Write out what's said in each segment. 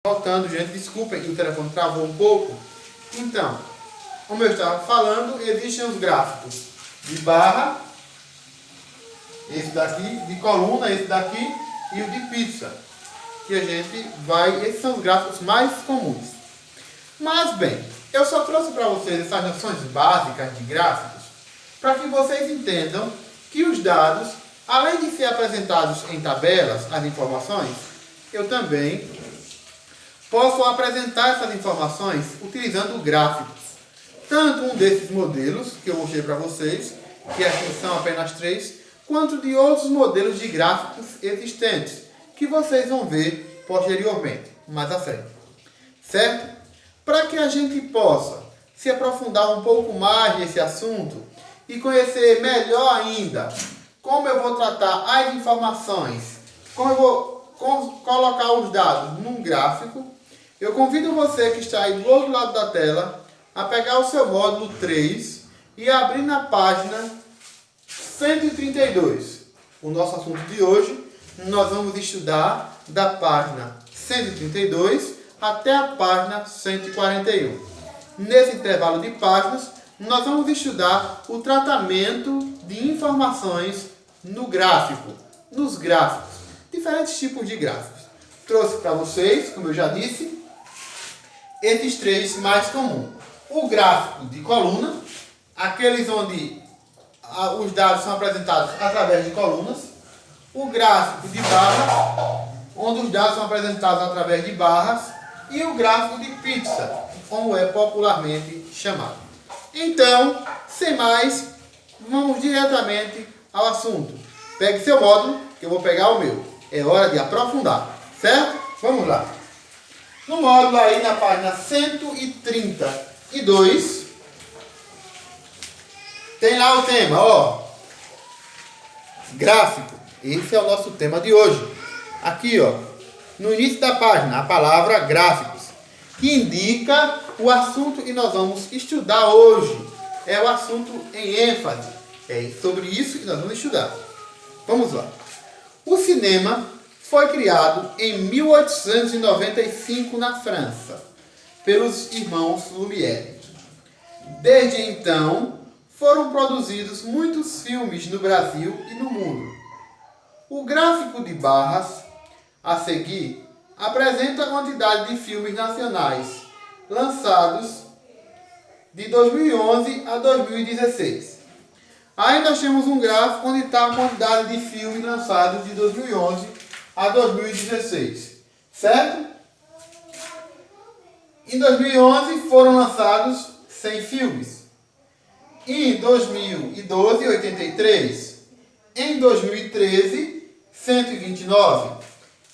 Voltando, gente, desculpem, o telefone travou um pouco. Então, como eu estava falando, existem os gráficos de barra, esse daqui, de coluna, esse daqui e o de pizza. Que a gente vai, esses são os gráficos mais comuns. Mas bem, eu só trouxe para vocês essas noções básicas de gráficos para que vocês entendam que os dados, além de ser apresentados em tabelas, as informações, eu também posso apresentar essas informações utilizando gráficos. Tanto um desses modelos que eu mostrei para vocês, que aqui são apenas 3, quanto de outros modelos de gráficos existentes, que vocês vão ver posteriormente, mais à frente. Certo? Para que a gente possa se aprofundar um pouco mais nesse assunto e conhecer melhor ainda como eu vou tratar as informações, como eu vou colocar os dados num gráfico, eu convido você que está aí do outro lado da tela a pegar o seu módulo 3 e abrir na página 132. O nosso assunto de hoje, nós vamos estudar da página 132 até a página 141. Nesse intervalo de páginas, nós vamos estudar o tratamento de informações no gráfico, nos gráficos, diferentes tipos de gráficos. Trouxe para vocês, como eu já disse, esses 3 mais comuns. O gráfico de coluna, aqueles onde os dados são apresentados através de colunas. O gráfico de barra, onde os dados são apresentados através de barras. E o gráfico de pizza, como é popularmente chamado. Então, sem mais, vamos diretamente ao assunto. Pegue seu módulo, que eu vou pegar o meu. É hora de aprofundar, certo? Vamos lá. No módulo aí, na página 132, tem lá o tema, ó. Gráfico. Esse é o nosso tema de hoje. Aqui, ó. No início da página, a palavra gráficos, que indica o assunto que nós vamos estudar hoje. É o assunto em ênfase. É sobre isso que nós vamos estudar. Vamos lá. O cinema foi criado em 1895 na França, pelos irmãos Lumière. Desde então, foram produzidos muitos filmes no Brasil e no mundo. O gráfico de barras a seguir apresenta a quantidade de filmes nacionais lançados de 2011 a 2016. Aí nós temos um gráfico onde está a quantidade de filmes lançados de 2011 a 2016. Certo? Em 2011 foram lançados 100 filmes. Em 2012, 83. Em 2013, 129.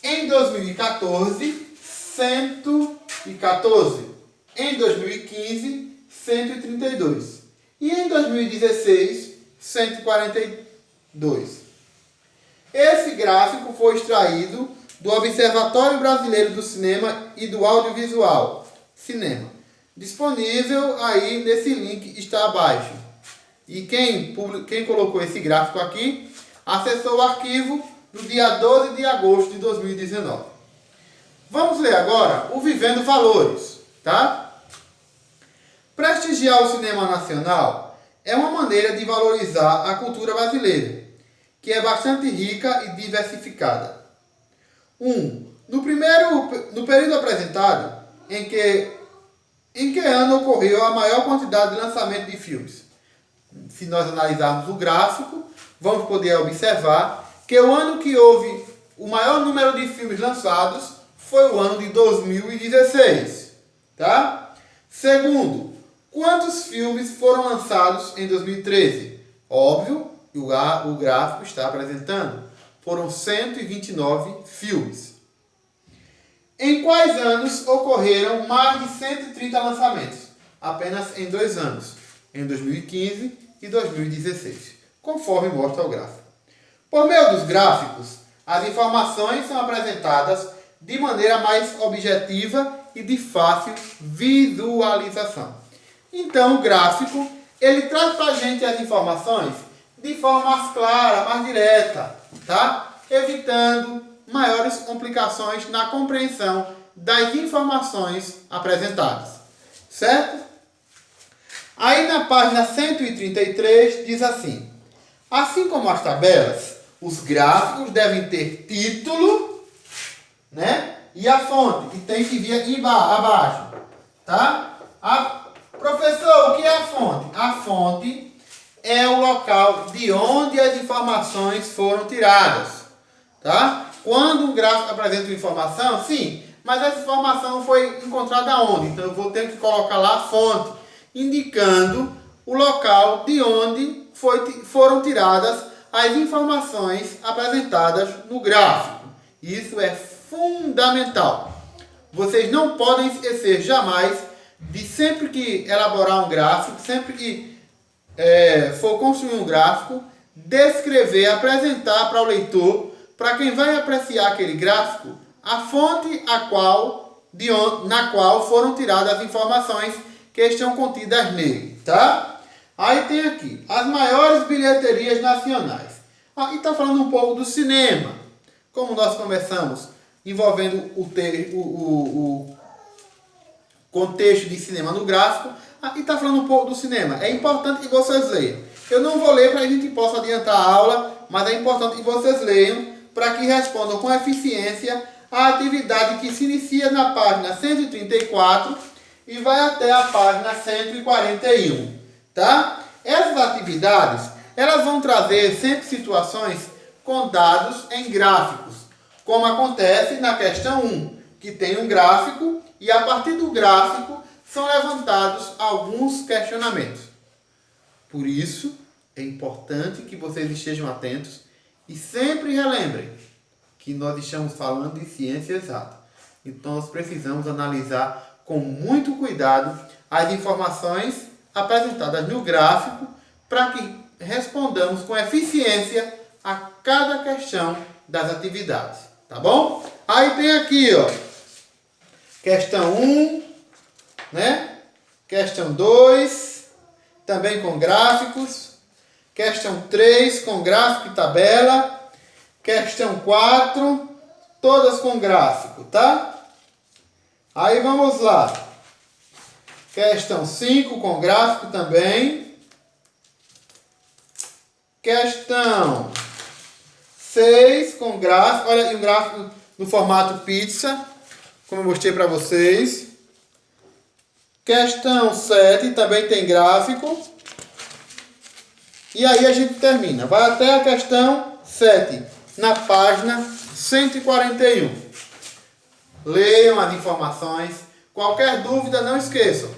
Em 2014, 114. Em 2015, 132. E em 2016, 142. Esse gráfico foi extraído do Observatório Brasileiro do Cinema e do Audiovisual, Cinema. Disponível aí nesse link está abaixo. E quem colocou esse gráfico aqui, acessou o arquivo do dia 12 de agosto de 2019. Vamos ler agora o Vivendo Valores, tá? Prestigiar o cinema nacional é uma maneira de valorizar a cultura brasileira, que é bastante rica e diversificada. No período apresentado, em que ano ocorreu a maior quantidade de lançamento de filmes? Se nós analisarmos o gráfico, vamos poder observar que o ano que houve o maior número de filmes lançados foi o ano de 2016. Tá? Segundo, quantos filmes foram lançados em 2013? Óbvio, o gráfico está apresentando. Foram 129 filmes. Em quais anos ocorreram mais de 130 lançamentos? Apenas em 2 anos. Em 2015 e 2016. Conforme mostra o gráfico. Por meio dos gráficos, as informações são apresentadas de maneira mais objetiva e de fácil visualização. Então, o gráfico, ele traz para a gente as informações de forma mais clara, mais direta, tá? Evitando maiores complicações na compreensão das informações apresentadas. Certo? Aí na página 133 diz assim: assim como as tabelas, os gráficos devem ter título, né? E a fonte, que tem que vir abaixo. Tá? Professor, o que é a fonte? A fonte é o local de onde as informações foram tiradas. Tá? Quando um gráfico apresenta uma informação, sim, mas essa informação foi encontrada onde? Então eu vou ter que colocar lá a fonte, indicando o local de onde foram tiradas as informações apresentadas no gráfico. Isso é fundamental. Vocês não podem esquecer jamais de, sempre que elaborar um gráfico, sempre que for construir um gráfico, descrever, apresentar para o leitor, para quem vai apreciar aquele gráfico, a fonte na qual foram tiradas as informações que estão contidas nele, tá? Aí tem aqui, as maiores bilheterias nacionais. Aqui está falando um pouco do cinema, como nós começamos, envolvendo o contexto de cinema no gráfico. Aqui está falando um pouco do cinema. É importante que vocês leiam. Eu não vou ler para que a gente possa adiantar a aula, mas é importante que vocês leiam para que respondam com eficiência a atividade que se inicia na página 134 e vai até a página 141, tá? Essas atividades, elas vão trazer sempre situações com dados em gráficos, como acontece na questão 1, que tem um gráfico e a partir do gráfico são levantados alguns questionamentos. Por isso, é importante que vocês estejam atentos e sempre relembrem que nós estamos falando de ciência exata. Então, nós precisamos analisar com muito cuidado as informações apresentadas no gráfico para que respondamos com eficiência a cada questão das atividades. Tá bom? Aí tem aqui, ó, questão 1, né? Questão 2, também com gráficos. Questão 3, com gráfico e tabela. Questão 4, todas com gráfico, tá? Aí vamos lá. Questão 5, com gráfico também. Questão 6, com gráfico. Olha aí um gráfico no formato pizza, como eu mostrei para vocês. Questão 7, também tem gráfico. E aí a gente termina. Vai até a questão 7, na página 141. Leiam as informações. Qualquer dúvida, não esqueçam.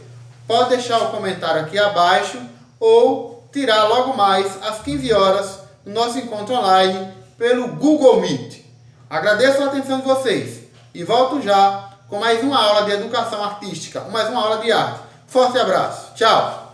Pode deixar o comentário aqui abaixo ou tirar logo mais às 15 horas no nosso encontro online pelo Google Meet. Agradeço a atenção de vocês e volto já com mais uma aula de educação artística, mais uma aula de arte. Forte abraço. Tchau.